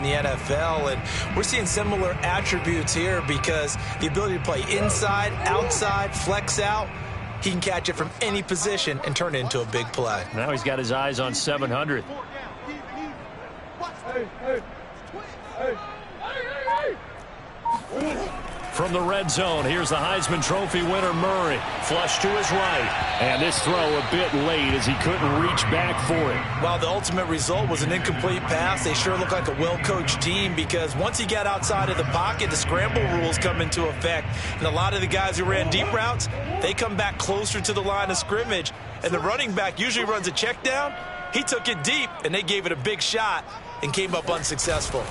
the NFL, and we're seeing similar attributes here because the ability to play inside, outside, flex out, he can catch it from any position and turn it into a big play. Now he's got his eyes on 700. From the red zone, here's the Heisman Trophy winner, Murray. Flush to his right. And this throw a bit late as he couldn't reach back for it. While the ultimate result was an incomplete pass, they sure look like a well-coached team because once he got outside of the pocket, the scramble rules come into effect. And a lot of the guys who ran deep routes, they come back closer to the line of scrimmage. And the running back usually runs a check down. He took it deep, and they gave it a big shot and came up unsuccessful.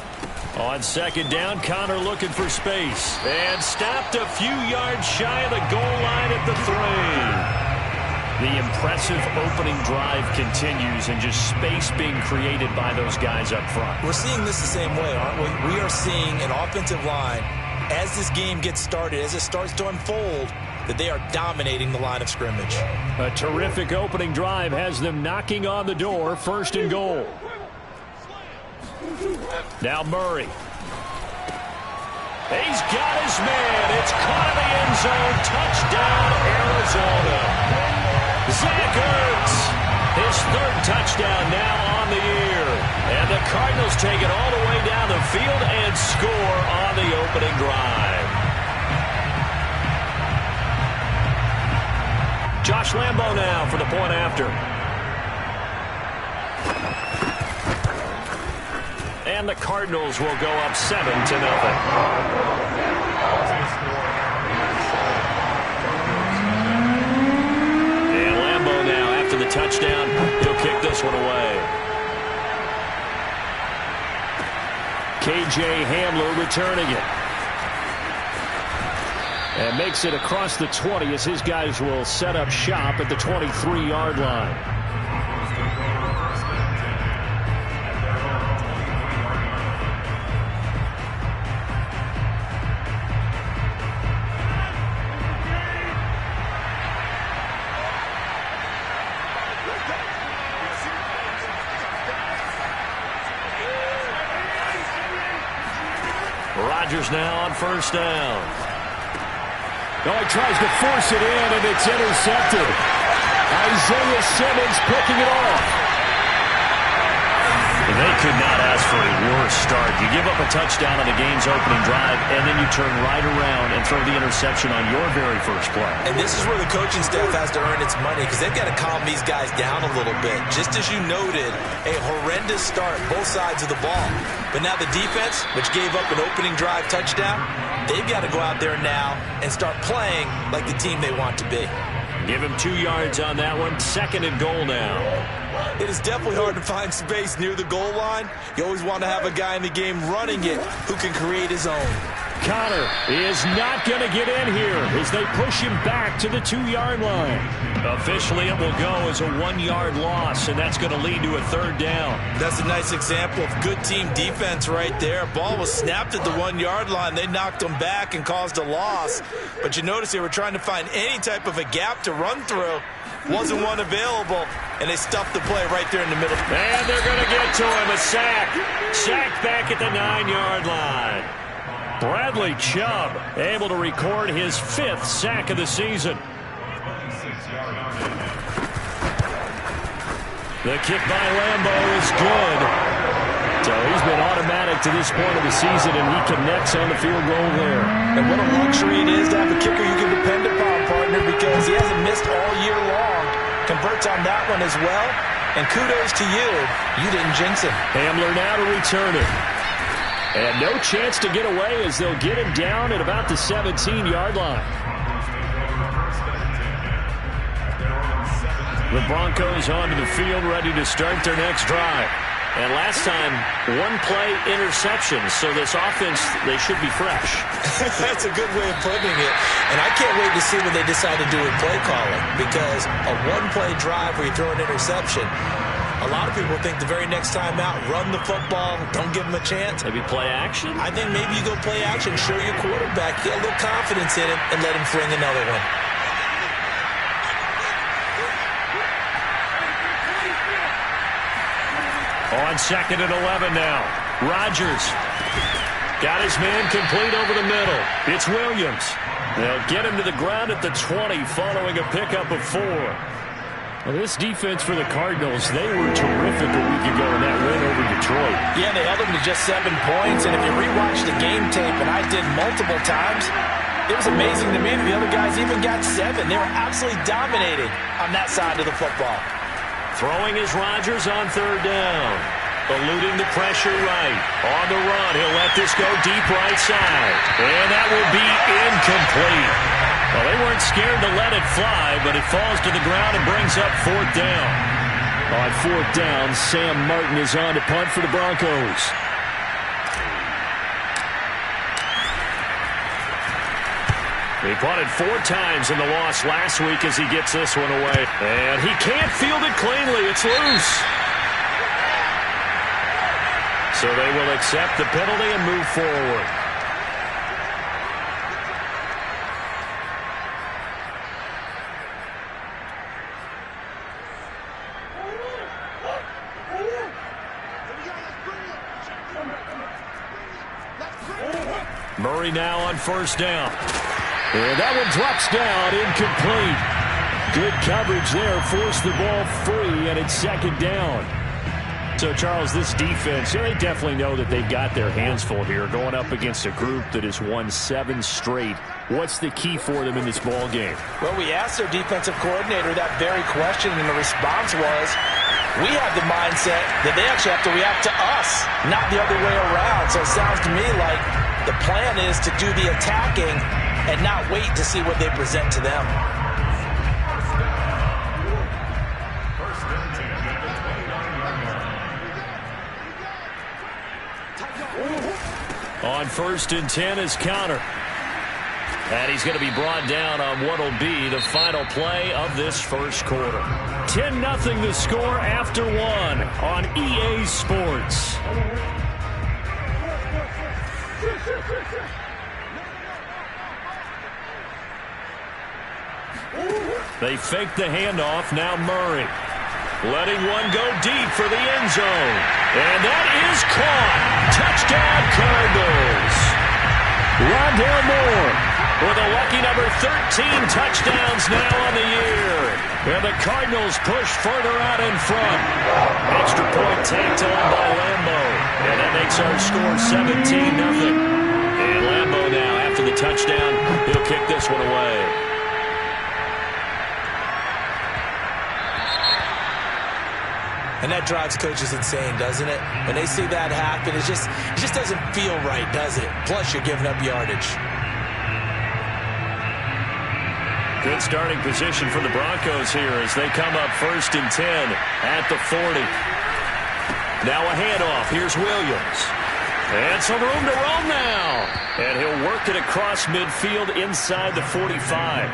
On second down, Connor looking for space. And stopped a few yards shy of the goal line at the 3. The impressive opening drive continues, and just space being created by those guys up front. We're seeing this the same way, aren't we? We are seeing an offensive line, as this game gets started, as it starts to unfold, that they are dominating the line of scrimmage. A terrific opening drive has them knocking on the door, 1st and goal. Now Murray. He's got his man. It's caught in the end zone. Touchdown, Arizona. Zach Ertz, his 3rd touchdown now on the year. And the Cardinals take it all the way down the field and score on the opening drive. Josh Lambo now for the point after. And the Cardinals will go up 7-0. And Lambo now, after the touchdown, he'll kick this one away. KJ Hamler returning it. And makes it across the 20 as his guys will set up shop at the 23-yard line. Rodgers now on 1st down. Oh, he tries to force it in, and it's intercepted. Isaiah Simmons picking it off. They could not ask for a worse start. You give up a touchdown on the game's opening drive, and then you turn right around and throw the interception on your very first play. And this is where the coaching staff has to earn its money because they've got to calm these guys down a little bit. Just as you noted, a horrendous start, both sides of the ball. But now the defense, which gave up an opening drive touchdown, they've got to go out there now and start playing like the team they want to be. Give him 2 yards on that one. 2nd and goal now. It is definitely hard to find space near the goal line. You always want to have a guy in the game running it who can create his own. Connor is not going to get in here as they push him back to the 2-yard line. Officially, it will go as a 1-yard loss, and that's going to lead to a 3rd down. That's a nice example of good team defense right there. Ball was snapped at the 1-yard line. They knocked him back and caused a loss. But you notice they were trying to find any type of a gap to run through. Wasn't one available, and they stuffed the play right there in the middle. And they're going to get to him. A sack. Sacked back at the 9-yard line. Bradley Chubb able to record his 5th sack of the season. The kick by Lambo is good. So he's been automatic to this point of the season, and he connects on the field goal there. And what a luxury it is to have a kicker you can depend upon, partner, because he hasn't missed all year long. Converts on that one as well. And kudos to you. You didn't jinx him. Hamler now to return it. And no chance to get away as they'll get him down at about the 17-yard line. The Broncos onto the field, ready to start their next drive. And last time, 1-play interception, so this offense, they should be fresh. That's a good way of putting it. And I can't wait to see what they decide to do with play calling, because a 1-play drive where you throw an interception, a lot of people think the very next time out, run the football, don't give them a chance. Maybe play action? I think maybe you go play action, show your quarterback, get a little confidence in him, and let him fling another one. On 2nd and 11 now. Rodgers got his man complete over the middle. It's Williams. They'll get him to the ground at the 20 following a pickup of 4. Well, this defense for the Cardinals, they were terrific a week ago in that win over Detroit. Yeah, they held them to just 7 points, and if you rewatch the game tape, and I did multiple times, it was amazing to me that the other guys even got 7. They were absolutely dominating on that side of the football. Throwing is Rodgers on 3rd down. Eluding the pressure right. On the run, he'll let this go deep right side. And that will be incomplete. Well, they weren't scared to let it fly, but it falls to the ground and brings up 4th down. On 4th down, Sam Martin is on to punt for the Broncos. He punted 4 times in the loss last week as he gets this one away. And he can't field it cleanly. It's loose. So they will accept the penalty and move forward. Murray now on 1st down. And that one drops down, incomplete. Good coverage there, forced the ball free, and it's 2nd down. So, Charles, this defense, they definitely know that they've got their hands full here, going up against a group that has won 7 straight. What's the key for them in this ball game? Well, we asked their defensive coordinator that very question, and the response was, we have the mindset that they actually have to react to us, not the other way around. So it sounds to me like the plan is to do the attacking and not wait to see what they present to them. On 1st and 10 is counter. And he's going to be brought down on what will be the final play of this first quarter. 10-0 the score after 1 on EA Sports. They fake the handoff. Now Murray letting one go deep for the end zone. And that is caught. Touchdown Cardinals. Rondale Moore with a lucky number 13 touchdowns now on the year. And the Cardinals push further out in front. Extra point tacked on by Lambo. And that makes our score 17-0. And Lambo now, after the touchdown, he'll kick this one away. And that drives coaches insane, doesn't it? When they see that happen, it just doesn't feel right, does it? Plus, you're giving up yardage. Good starting position for the Broncos here as they come up 1st and 10 at the 40. Now a handoff. Here's Williams. And some room to roam now. And he'll work it across midfield inside the 45.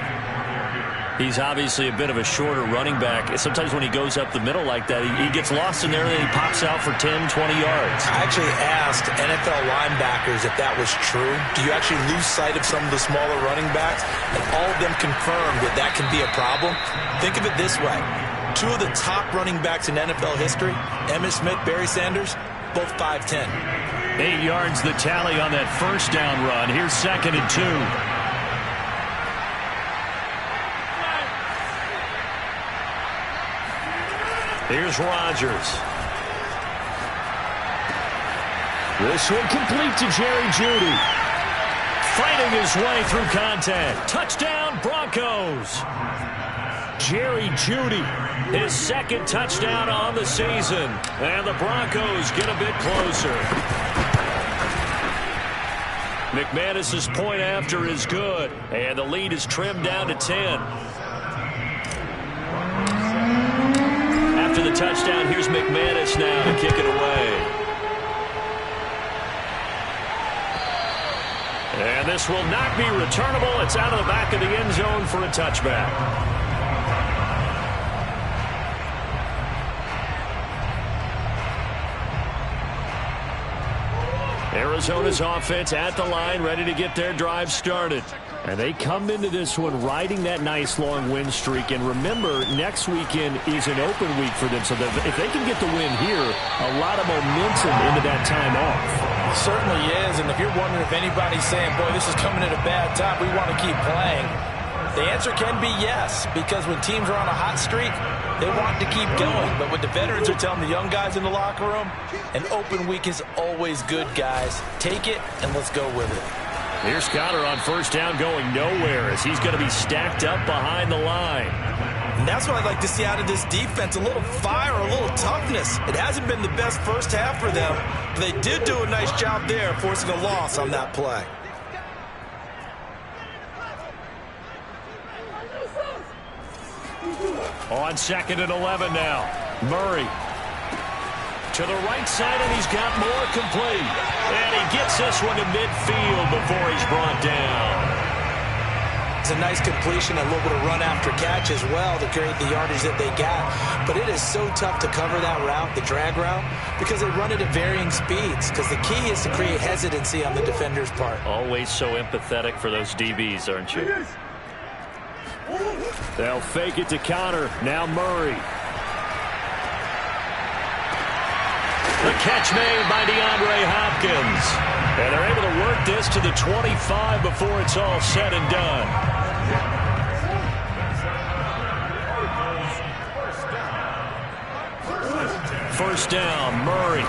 He's obviously a bit of a shorter running back. Sometimes when he goes up the middle like that, he gets lost in there and then he pops out for 10, 20 yards. I actually asked NFL linebackers if that was true. Do you actually lose sight of some of the smaller running backs? And all of them confirmed that that can be a problem. Think of it this way. 2 of the top running backs in NFL history, Emmitt Smith, Barry Sanders, both 5'10". 8 yards the tally on that first down run. Here's 2nd and 2. Here's Rodgers. This one complete to Jerry Jeudy. Fighting his way through contact. Touchdown, Broncos. Jerry Jeudy, his 2nd touchdown on the season. And the Broncos get a bit closer. McManus's point after is good. And the lead is trimmed down to 10. After the touchdown, here's McManus now to kick it away. And this will not be returnable. It's out of the back of the end zone for a touchback. Arizona's offense at the line, ready to get their drive started. And they come into this one riding that nice long win streak. And remember, next weekend is an open week for them. So that if they can get the win here, a lot of momentum into that time off. It certainly is. And if you're wondering if anybody's saying, boy, this is coming at a bad time, we want to keep playing, the answer can be yes. Because when teams are on a hot streak, they want to keep going. But what the veterans are telling the young guys in the locker room, an open week is always good, guys. Take it and let's go with it. Here's Connor on first down going nowhere as he's going to be stacked up behind the line. And that's what I'd like to see out of this defense, a little fire, a little toughness. It hasn't been the best first half for them, but they did do a nice job there forcing a loss on that play. On 2nd and 11 now. Murray to the right side, and he's got more complete. And he gets this one to midfield before he's brought down. It's a nice completion, a little bit of run after catch as well to create the yardage that they got. But it is so tough to cover that route, the drag route, because they run it at varying speeds. Because the key is to create hesitancy on the defender's part. Always so empathetic for those DBs, aren't you? They'll fake it to Connor. Now Murray. The catch made by DeAndre Hopkins. And they're able to work this to the 25 before it's all said and done. First down, Murray.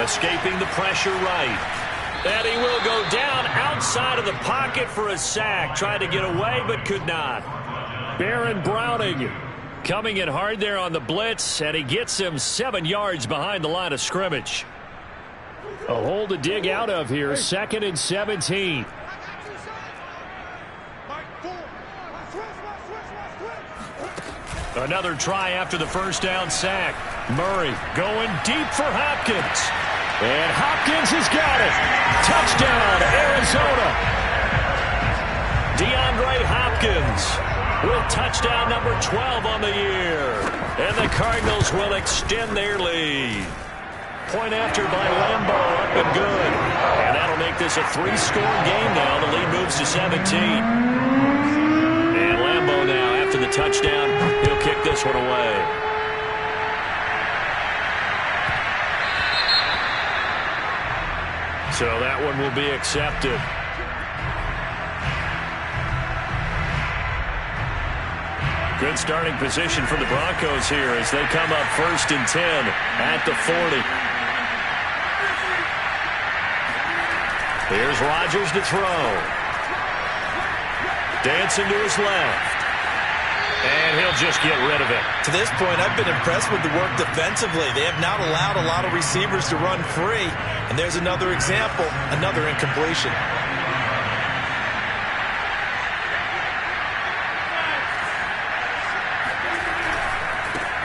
Escaping the pressure right. And he will go down outside of the pocket for a sack. Tried to get away, but could not. Baron Browning coming in hard there on the blitz, and he gets him 7 yards behind the line of scrimmage. A hole to dig out of here, 2nd and 17. Another try after the first down sack. Murray going deep for Hopkins. And Hopkins has got it. Touchdown, Arizona. DeAndre Hopkins with touchdown number 12 on the year. And the Cardinals will extend their lead. Point after by Lambeau, up and good. And that'll make this a 3-score game now. The lead moves to 17. And Lambeau now, after the touchdown, he'll kick this one away. So that one will be accepted. Good starting position for the Broncos here as they come up 1st and 10 at the 40. Here's Rodgers to throw. Dancing to his left. And he'll just get rid of it. To this point, I've been impressed with the work defensively. They have not allowed a lot of receivers to run free. And there's another example, another incompletion.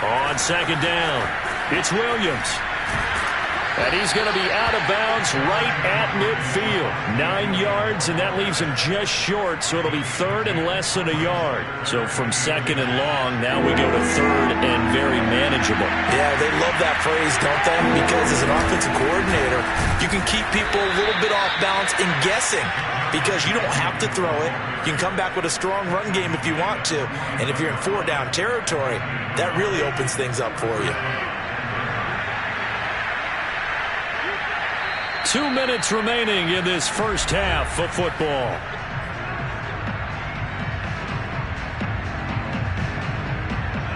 On 2nd down, it's Williams. And he's going to be out of bounds right at midfield. 9 yards, and that leaves him just short, so it'll be 3rd and less than a yard. So from 2nd and long, now we go to 3rd and very manageable. Yeah, they love that phrase, don't they? Because as an offensive coordinator, you can keep people a little bit off balance and guessing. Because you don't have to throw it. You can come back with a strong run game if you want to. And if you're in 4-down territory, that really opens things up for you. 2 minutes remaining in this first half of football.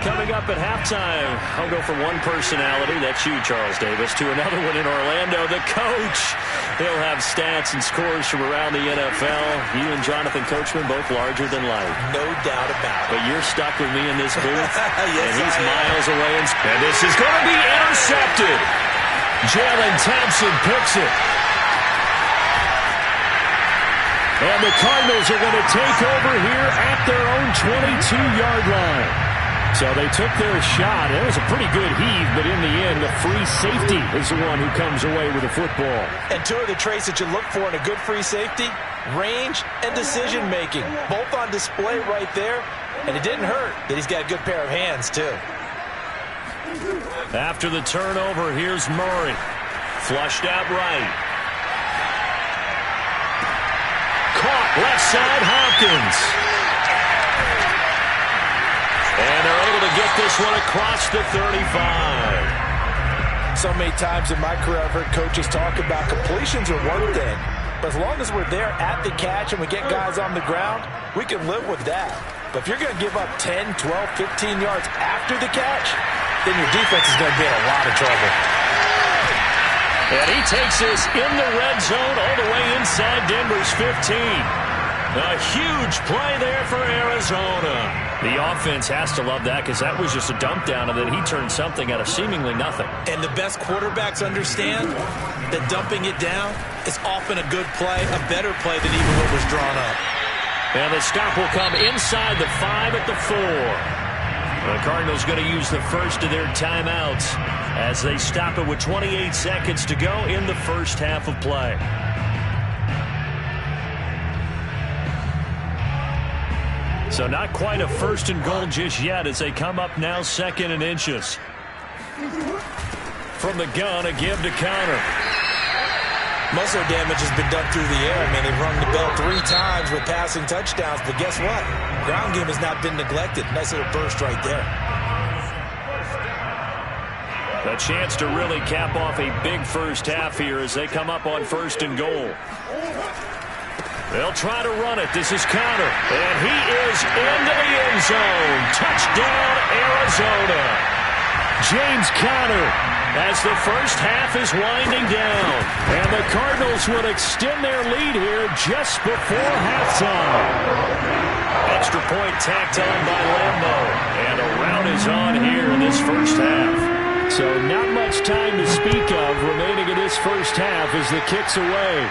Coming up at halftime, I'll go from one personality, that's you, Charles Davis, to another one in Orlando, the coach. He'll have stats and scores from around the NFL. You and Jonathan Coachman, both larger than life. No doubt about it. But you're stuck with me in this booth, yes, and he's miles away. And this is going to be intercepted. Jalen Thompson picks it. And the Cardinals are going to take over here at their own 22-yard line. So they took their shot. It was a pretty good heave, but in the end, the free safety is the one who comes away with the football. And two of the traits that you look for in a good free safety, range and decision-making. Both on display right there. And it didn't hurt that he's got a good pair of hands, too. After the turnover, here's Murray. Flushed out right. Left side, Hopkins. And they're able to get this one across the 35. So many times in my career I've heard coaches talk about completions are one thing. But as long as we're there at the catch and we get guys on the ground, we can live with that. But if you're going to give up 10, 12, 15 yards after the catch, then your defense is going to be in a lot of trouble. And he takes this in the red zone all the way inside Denver's 15. A huge play there for Arizona. The offense has to love that because that was just a dump down, and then he turned something out of seemingly nothing. And the best quarterbacks understand that dumping it down is often a good play, a better play than even what was drawn up. And the stop will come inside the 5 at the 4. The Cardinals going to use the first of their timeouts as they stop it with 28 seconds to go in the first half of play. So not quite a first and goal just yet as they come up now 2nd and inches. From the gun, a give to Connor. Most of their damage has been done through the air. I mean, they've rung the bell 3 times with passing touchdowns, but guess what? Ground game has not been neglected. Nice little burst right there. A chance to really cap off a big first half here as they come up on 1st and goal. They'll try to run it. This is Connor, and he is into the end zone. Touchdown, Arizona. James Conner as the first half is winding down. And the Cardinals would extend their lead here just before halftime. Extra point tacked on by Lambo. And a rout is on here in this first half. So not much time to speak of remaining in this first half as the kick's away.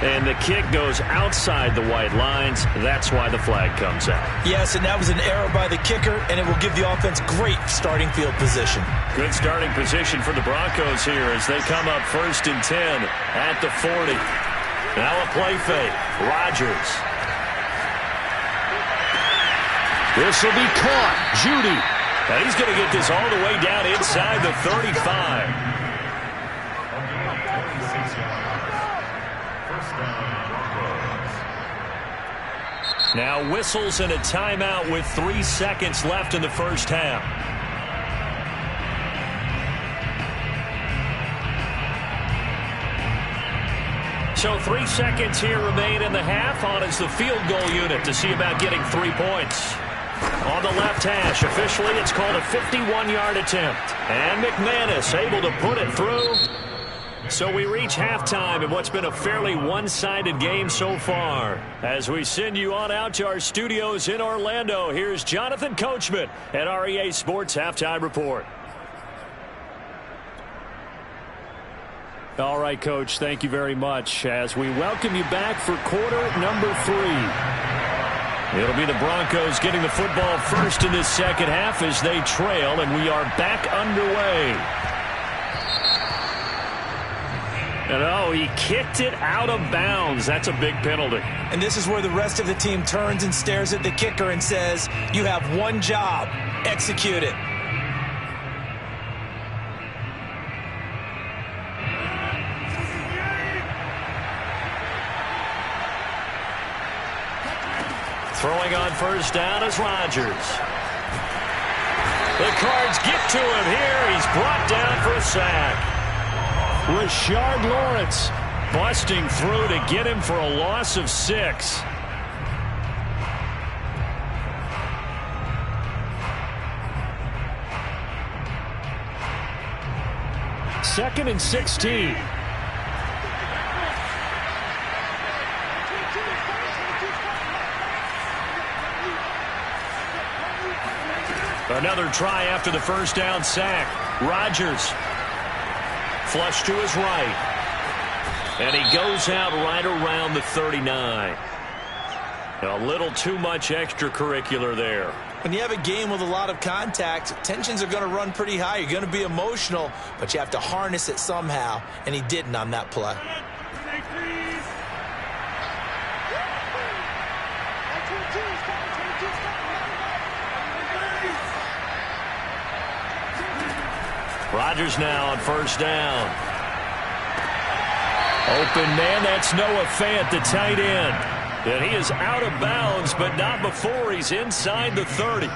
And the kick goes outside the white lines. That's why the flag comes out. Yes, and that was an error by the kicker, and it will give the offense great starting field position. Good starting position for the Broncos here as they come up 1st and 10 at the 40. Now a play fake. Rodgers. This will be caught. Judy. And he's going to get this all the way down inside the 35. Now whistles and a timeout with 3 seconds left in the first half. So 3 seconds here remain in the half. On is the field goal unit to see about getting 3 points. On the left hash, officially it's called a 51-yard attempt. And McManus able to put it through. So we reach halftime in what's been a fairly one-sided game so far. As we send you on out to our studios in Orlando, here's Jonathan Coachman at REA Sports Halftime Report. All right, Coach, thank you very much as we welcome you back for quarter number 3. It'll be the Broncos getting the football first in this second half as they trail, and we are back underway. And oh, he kicked it out of bounds. That's a big penalty. And this is where the rest of the team turns and stares at the kicker and says, you have one job, execute it. Throwing on first down is Rodgers. The Cards get to him here. He's brought down for a sack. Rashard Lawrence busting through to get him for a loss of 6. Second and 16. Another try after the first down sack. Rodgers. Flush to his right. And he goes out right around the 39. A little too much extracurricular there. When you have a game with a lot of contact, tensions are going to run pretty high. You're going to be emotional, but you have to harness it somehow, and he didn't on that play. Rodgers now on first down. Open man, that's Noah Fant, the tight end. And he is out of bounds, but not before he's inside the 30.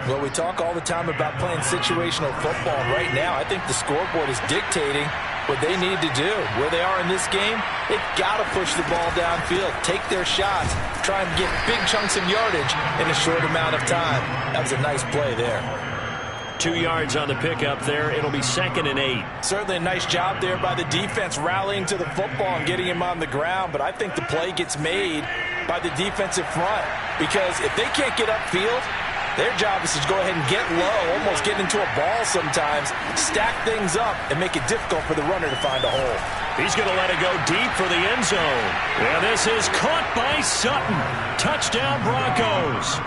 Well, we talk all the time about playing situational football. Right now, I think the scoreboard is dictating what they need to do. Where they are in this game, they've got to push the ball downfield, take their shots, try and get big chunks of yardage in a short amount of time. That was a nice play there. 2 yards on the pickup there. It'll be 2nd and 8. Certainly a nice job there by the defense rallying to the football and getting him on the ground, but I think the play gets made by the defensive front because if they can't get upfield, their job is to go ahead and get low, almost get into a ball sometimes, stack things up, and make it difficult for the runner to find a hole. He's going to let it go deep for the end zone. And this is caught by Sutton. Touchdown Broncos.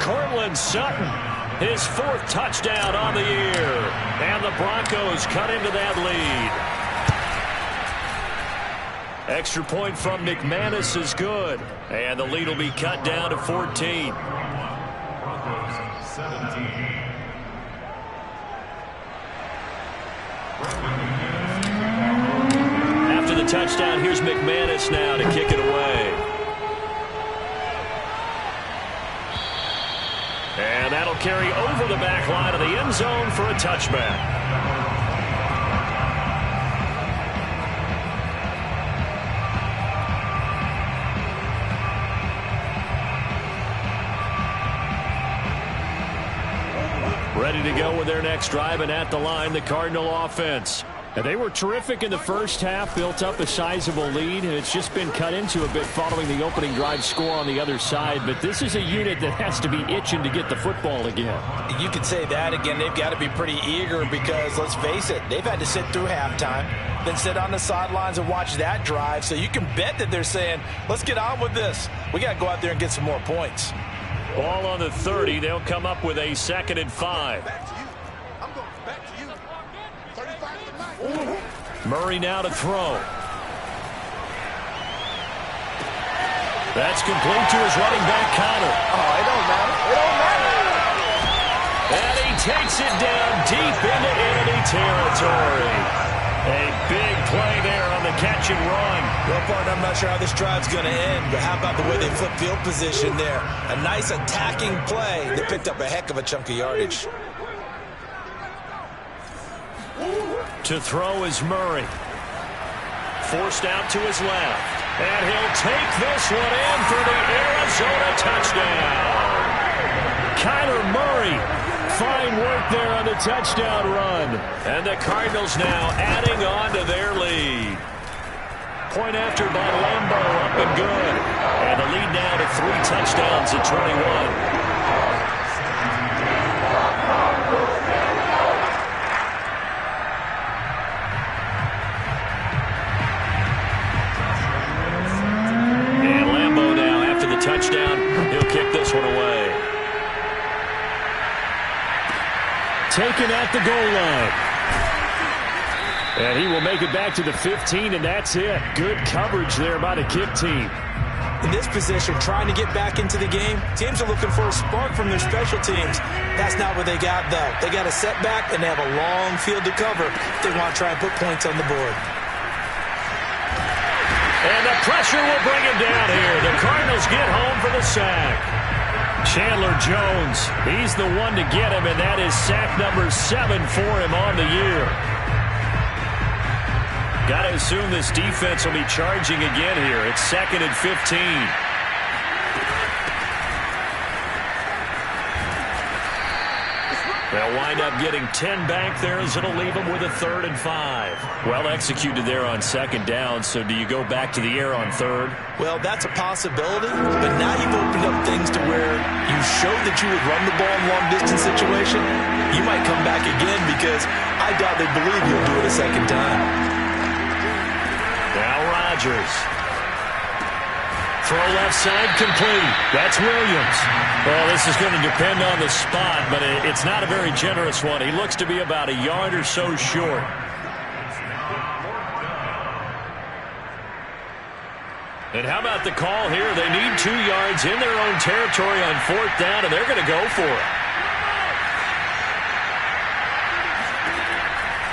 Cortland Sutton, his 4th touchdown on the year. And the Broncos cut into that lead. Extra point from McManus is good. And the lead will be cut down to 14. After the touchdown, here's McManus now to kick it away. And that'll carry over the back line of the end zone for a touchback. Ready to go with their next drive, and at the line, the Cardinal offense. And they were terrific in the first half, built up a sizable lead, and it's just been cut into a bit following the opening drive score on the other side. But this is a unit that has to be itching to get the football again. You could say that again. They've got to be pretty eager because, let's face it, they've had to sit through halftime, then sit on the sidelines and watch that drive. So you can bet that they're saying, let's get on with this. We got to go out there and get some more points. Ball on the 30. They'll come up with a 2nd and 5. Murray now to throw. That's complete to his running back, Connor. Oh, it don't matter. It don't matter. And he takes it down deep into enemy territory. A big play there on the catch and run. Well, partner, I'm not sure how this drive's going to end, but how about the way they flip field position there? A nice attacking play. They picked up a heck of a chunk of yardage. To throw is Murray. Forced out to his left. And he'll take this one in for the Arizona touchdown. Kyler Murray. Fine work there on the touchdown run. And the Cardinals now adding on to their lead. Point after by Lambo, up and good. And the lead now to 3 touchdowns at 21. Touchdown. He'll kick this one away. Taken at the goal line. And he will make it back to the 15, and that's it. Good coverage there by the kick team. In this position, trying to get back into the game, teams are looking for a spark from their special teams. That's not what they got, though. They got a setback, and they have a long field to cover if they want to try and put points on the board. And the pressure will bring him down here. The Cardinals get home for the sack. Chandler Jones, he's the one to get him, and that is sack number 7 for him on the year. Got to assume this defense will be charging again here. It's 2nd and 15. They'll wind up getting 10 back there as it'll leave them with a 3rd and 5. Well executed there on 2nd down, so do you go back to the air on 3rd? Well, that's a possibility, but now you've opened up things to where you showed that you would run the ball in long-distance situation. You might come back again because I doubt they believe you'll do it a 2nd time. Now Rodgers. Throw left side complete. That's Williams. Well, this is going to depend on the spot, but it's not a very generous one. He looks to be about a yard or so short. And how about the call here? They need 2 yards in their own territory on 4th down, and they're going to go for it.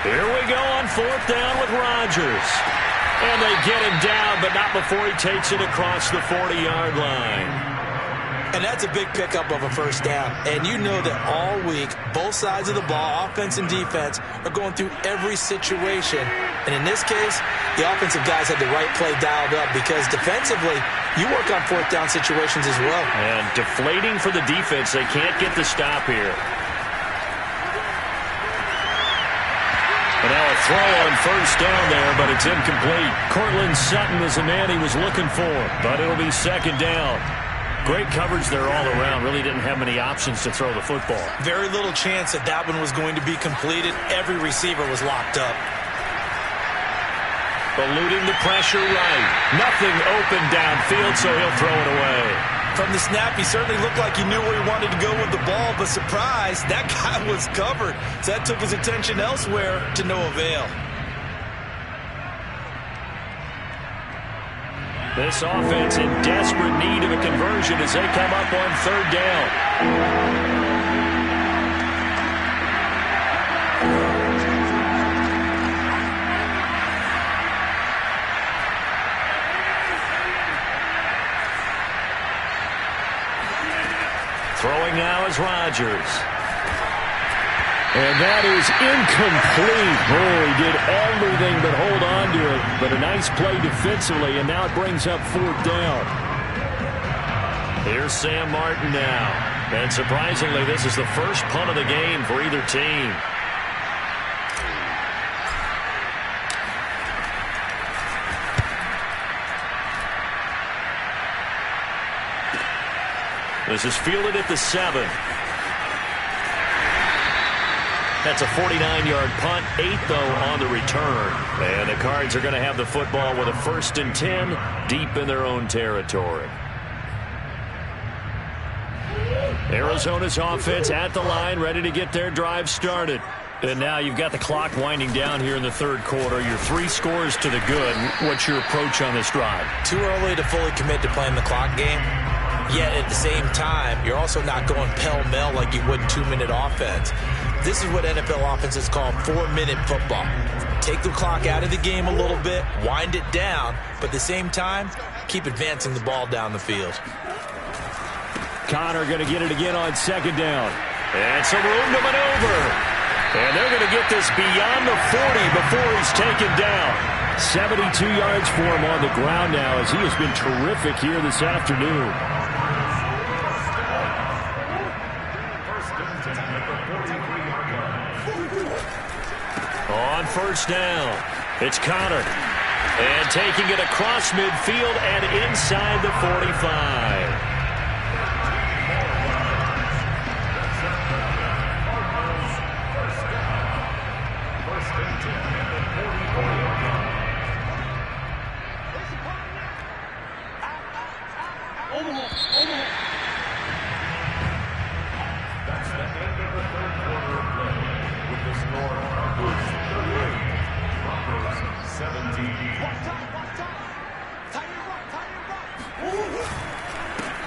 Here we go on 4th down with Rodgers. And they get him down, but not before he takes it across the 40-yard line. And that's a big pickup of a first down. And you know that all week, both sides of the ball, offense and defense, are going through every situation. And in this case, the offensive guys had the right play dialed up because defensively, you work on 4th down situations as well. And deflating for the defense. They can't get the stop here. And now a throw on 1st down there, but it's incomplete. Cortland Sutton is the man he was looking for, but it'll be 2nd down. Great coverage there all around. Really didn't have many options to throw the football. Very little chance that that one was going to be completed. Every receiver was locked up. Eluding the pressure right. Nothing open downfield, so he'll throw it away. From the snap, he certainly looked like he knew where he wanted to go with the ball, but surprise, that guy was covered. So that took his attention elsewhere to no avail. This offense in desperate need of a conversion as they come up on 3rd down. Throwing now is Rodgers. And that is incomplete. Oh, he did everything but hold on to it. But a nice play defensively, and now it brings up 4th down. Here's Sam Martin now. And surprisingly, this is the first punt of the game for either team. This is fielded at the 7. That's a 49-yard punt, 8 though on the return. And the Cards are going to have the football with a 1st and 10 deep in their own territory. Arizona's offense at the line, ready to get their drive started. And now you've got the clock winding down here in the 3rd quarter. You're 3 scores to the good. What's your approach on this drive? Too early to fully commit to playing the clock game. Yet at the same time, you're also not going pell-mell like you would in 2-minute offense. This is what NFL offenses call 4-minute football. Take the clock out of the game a little bit, wind it down, but at the same time, keep advancing the ball down the field. Connor going to get it again on 2nd down. And some room to maneuver. And they're going to get this beyond the 40 before he's taken down. 72 yards for him on the ground now as he has been terrific here this afternoon. On 1st down, it's Connor. And taking it across midfield and inside the 45.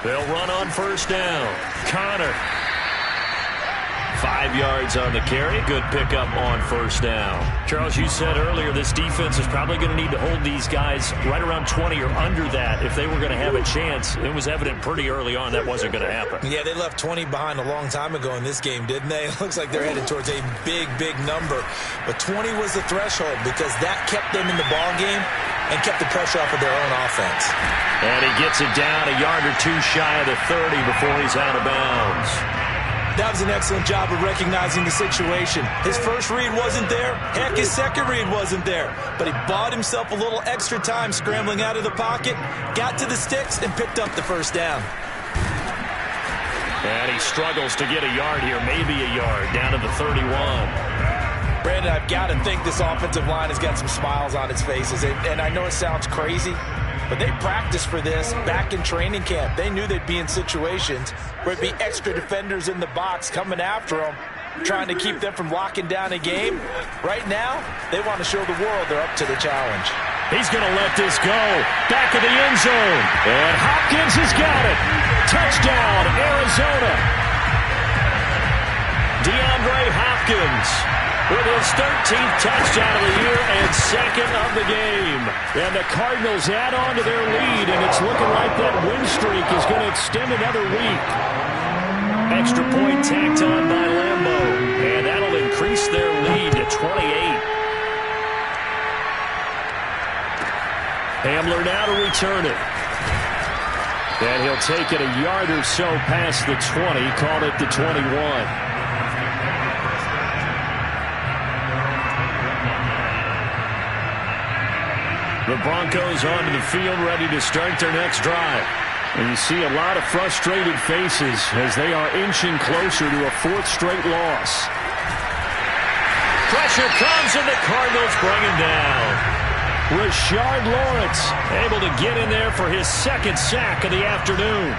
They'll run on 1st down. Connor. 5 yards on the carry. Good pickup on 1st down. Charles, you said earlier this defense is probably going to need to hold these guys right around 20 or under that if they were going to have a chance. It was evident pretty early on that wasn't going to happen. Yeah, they left 20 behind a long time ago in this game, didn't they? It looks like they're headed towards a big, big number. But 20 was the threshold because that kept them in the ball game and kept the pressure off of their own offense. And he gets it down a yard or two shy of the 30 before he's out of bounds. That was an excellent job of recognizing the situation. His first read wasn't there. Heck, his second read wasn't there. But he bought himself a little extra time scrambling out of the pocket, got to the sticks, and picked up the 1st down. And he struggles to get a yard here, maybe a yard, down to the 31. Brandon, I've got to think this offensive line has got some smiles on its faces. And I know it sounds crazy, but they practiced for this back in training camp. They knew they'd be in situations where it'd be extra defenders in the box coming after them, trying to keep them from locking down a game. Right now, they want to show the world they're up to the challenge. He's going to let this go. Back of the end zone. And Hopkins has got it. Touchdown, Arizona. DeAndre Hopkins with his 13th touchdown of the year and second of the game. And the Cardinals add on to their lead, and it's looking like that win streak is going to extend another week. Extra point tacked on by Lambeau, and that'll increase their lead to 28. Hamler now to return it. And he'll take it a yard or so past the 20, called it the 21. The Broncos onto the field, ready to start their next drive. And you see a lot of frustrated faces as they are inching closer to a fourth straight loss. Pressure comes, and the Cardinals bring him down. Rashard Lawrence able to get in there for his second sack of the afternoon.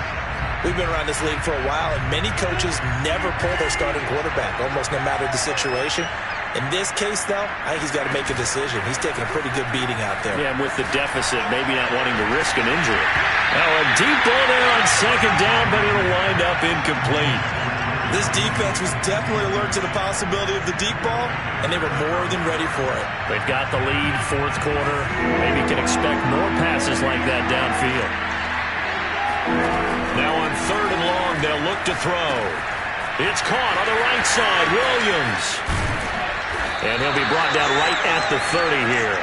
We've been around this league for a while, and many coaches never pull their starting quarterback, almost no matter the situation. In this case, though, I think he's got to make a decision. He's taking a pretty good beating out there. Yeah, and with the deficit, maybe not wanting to risk an injury. Now a deep ball there on second down, but it'll wind up incomplete. This defense was definitely alert to the possibility of the deep ball, and they were more than ready for it. They've got the lead, fourth quarter. Maybe can expect more passes like that downfield. Now on third and long, they'll look to throw. It's caught on the right side, Williams. And he'll be brought down right at the 30 here.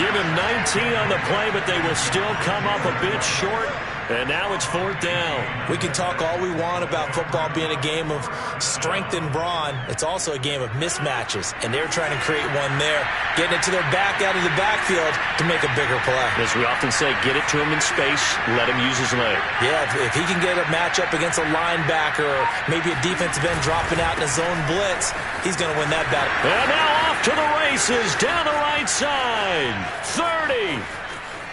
Give him 19 on the play, but they will still come up a bit short. And now it's fourth down. We can talk all we want about football being a game of strength and brawn. It's also a game of mismatches, and they're trying to create one there, getting it to their back out of the backfield to make a bigger play. As we often say, get it to him in space, let him use his leg. Yeah, if he can get a matchup against a linebacker or maybe a defensive end dropping out in a zone blitz, he's going to win that battle. And now off to the races down the right side. 30.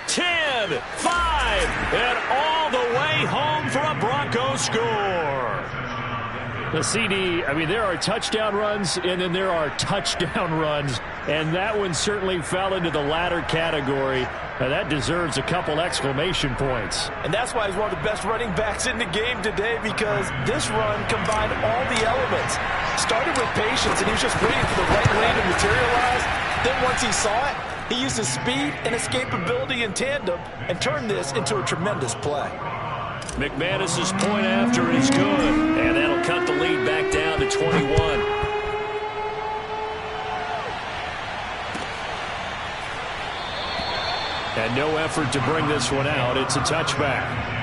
10, 5, and all the way home for a Broncos score. The CD, I mean, there are touchdown runs, and then there are touchdown runs, and that one certainly fell into the latter category. Now, that deserves a couple exclamation points. And that's why he's one of the best running backs in the game today, because this run combined all the elements. Started with patience, and he was just waiting for the right lane to materialize. Then once he saw it, he used his speed and escapability in tandem and turned this into a tremendous play. McManus's point after is good, and that'll cut the lead back down to 21. And no effort to bring this one out. It's a touchback.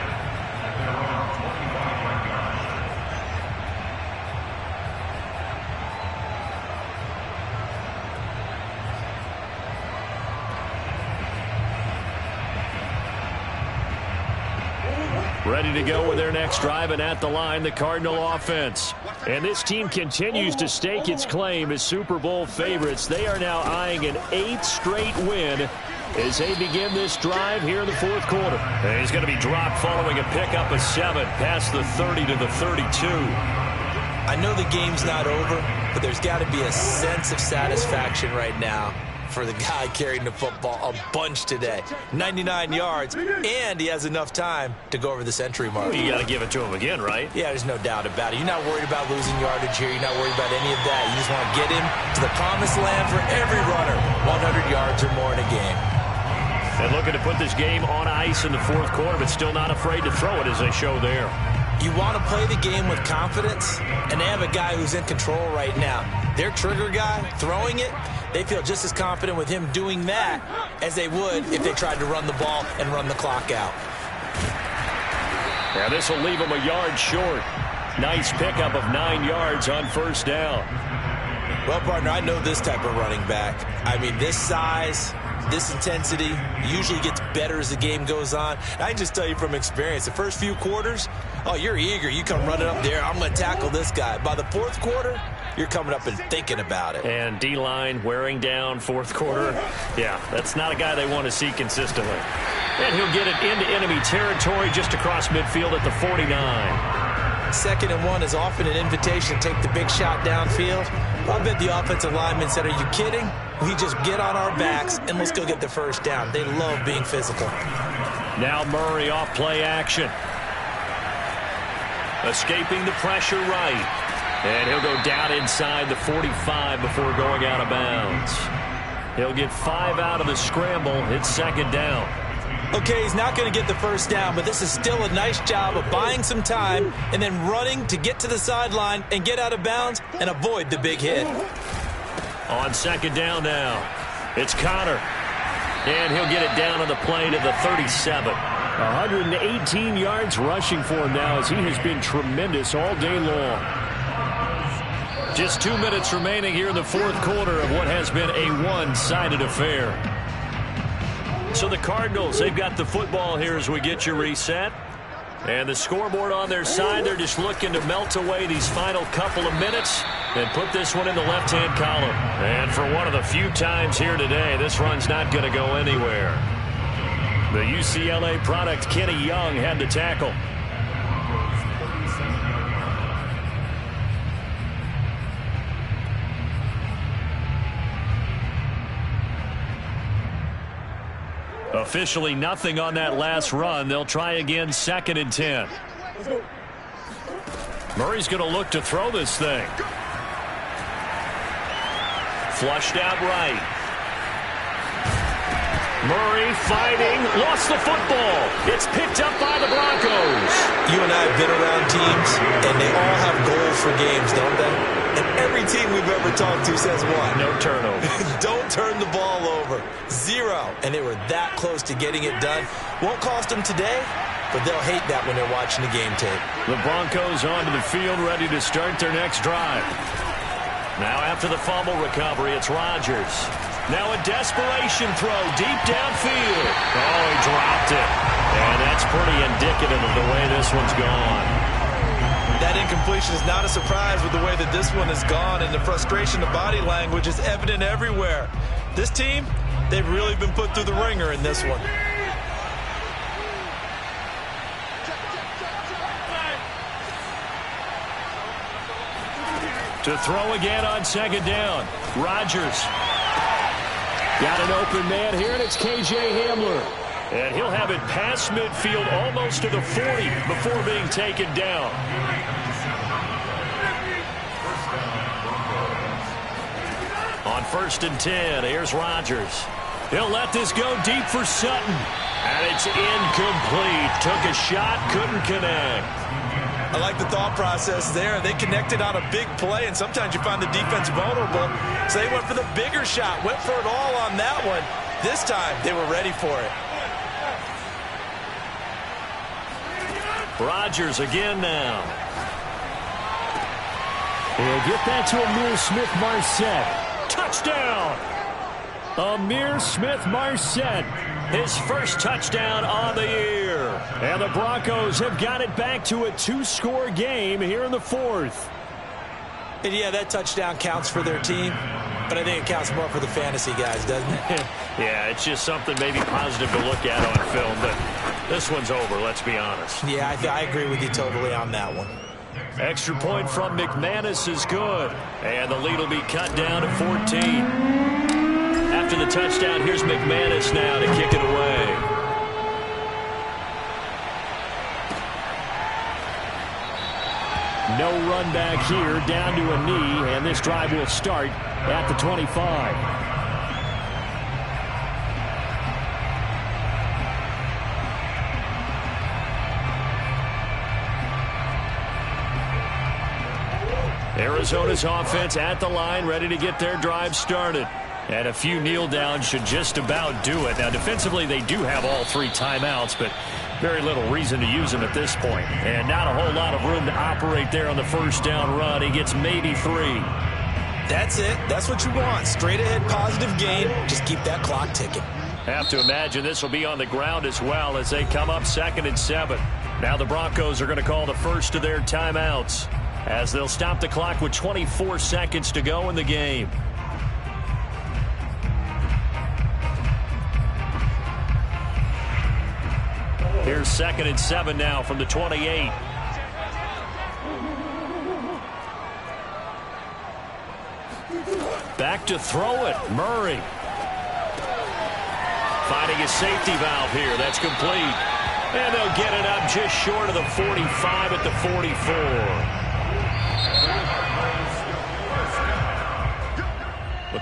Ready to go with their next drive, and at the line, the Cardinal offense. And this team continues to stake its claim as Super Bowl favorites. They are now eyeing an 8th straight win as they begin this drive here in the fourth quarter. And he's going to be dropped following a pickup of 7 past the 30 to the 32. I know the game's not over, but there's got to be a sense of satisfaction right now for the guy carrying the football a bunch today. 99 yards, and he has enough time to go over the century mark. Well, you got to give it to him again, right? Yeah, there's no doubt about it. You're not worried about losing yardage here. You're not worried about any of that. You just want to get him to the promised land for every runner, 100 yards or more in a game. And looking to put this game on ice in the fourth quarter, but still not afraid to throw it as they show there. You want to play the game with confidence, and they have a guy who's in control right now. Their trigger guy throwing it, they feel just as confident with him doing that as they would if they tried to run the ball and run the clock out. Now this will leave them a yard short. Nice pickup of 9 yards on first down. Well, partner, I know this type of running back. I mean, this size, this intensity usually gets better as the game goes on. I can just tell you from experience, the first few quarters, oh, you're eager. You come running up there, I'm going to tackle this guy. By the fourth quarter, you're coming up and thinking about it. And D-line wearing down fourth quarter. Yeah, that's not a guy they want to see consistently. And he'll get it into enemy territory just across midfield at the 49. 2nd and 1 is often an invitation to take the big shot downfield. I bet the offensive lineman said, are you kidding? We just get on our backs and let's go get the first down. They love being physical. Now Murray off play action. Escaping the pressure right. And he'll go down inside the 45 before going out of bounds. He'll get 5 out of the scramble. It's second down. Okay, he's not going to get the first down, but this is still a nice job of buying some time and then running to get to the sideline and get out of bounds and avoid the big hit. On second down now, it's Connor. And he'll get it down on the play to the 37. 118 yards rushing for him now as he has been tremendous all day long. Just 2 minutes remaining here in the fourth quarter of what has been a one-sided affair. So the Cardinals, they've got the football here as we get you reset. And the scoreboard on their side, they're just looking to melt away these final couple of minutes and put this one in the left-hand column. And for one of the few times here today, this run's not going to go anywhere. The UCLA product, Kenny Young, had the tackle. Officially nothing on that last run. They'll try again, 2nd and 10. Murray's going to look to throw this thing. Flushed out right. Murray fighting, lost the football. It's picked up by the Broncos. You and I have been around teams, and they all have goals for games, don't they? And every team we've ever talked to says what? No turnovers. Don't turn the ball over. 0. And they were that close to getting it done. Won't cost them today, but they'll hate that when they're watching the game tape. The Broncos onto the field, ready to start their next drive. Now after the fumble recovery, it's Rodgers. Now a desperation throw deep downfield. Oh, he dropped it. And that's pretty indicative of the way this one's gone. That incompletion is not a surprise with the way that this one has gone, and the frustration, the body language is evident everywhere. This team, they've really been put through the ringer in this one. To throw again on second down. Rodgers. Got an open man here, and it's K.J. Hamler. And he'll have it past midfield almost to the 40 before being taken down. On 1st and 10, here's Rodgers. He'll let this go deep for Sutton. And it's incomplete. Took a shot, couldn't connect. I like the thought process there. They connected on a big play, and sometimes you find the defense vulnerable. So they went for the bigger shot, went for it all on that one. This time, they were ready for it. Rodgers again now. He'll get that to Amir Smith-Marset. Touchdown! Amir Smith-Marset. His first touchdown on the year. And the Broncos have got it back to a 2-score game here in the fourth. And yeah, that touchdown counts for their team, but I think it counts more for the fantasy guys, doesn't it? Yeah, it's just something maybe positive to look at on film, but this one's over, let's be honest. Yeah, I agree with you totally on that one. Extra point from McManus is good, and the lead will be cut down to 14. After the touchdown, here's McManus now to kick it away. No run back here, down to a knee, and this drive will start at the 25. Arizona's offense at the line, ready to get their drive started. And a few kneel downs should just about do it. Now, defensively, they do have all 3 timeouts, but very little reason to use them at this point. And not a whole lot of room to operate there on the first down run. He gets maybe 3. That's it. That's what you want. Straight ahead positive gain. Just keep that clock ticking. Have to imagine this will be on the ground as well as they come up 2nd and 7. Now the Broncos are going to call the first of their timeouts as they'll stop the clock with 24 seconds to go in the game. Here's 2nd and 7 now from the 28. Back to throw it. Murray. Finding a safety valve here. That's complete. And they'll get it up just short of the 45 at the 44.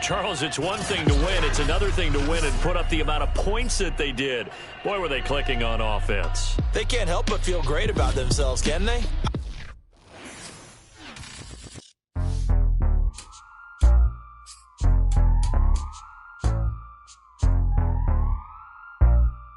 Charles, it's one thing to win. It's another thing to win and put up the amount of points that they did. Boy, were they clicking on offense. They can't help but feel great about themselves, can they?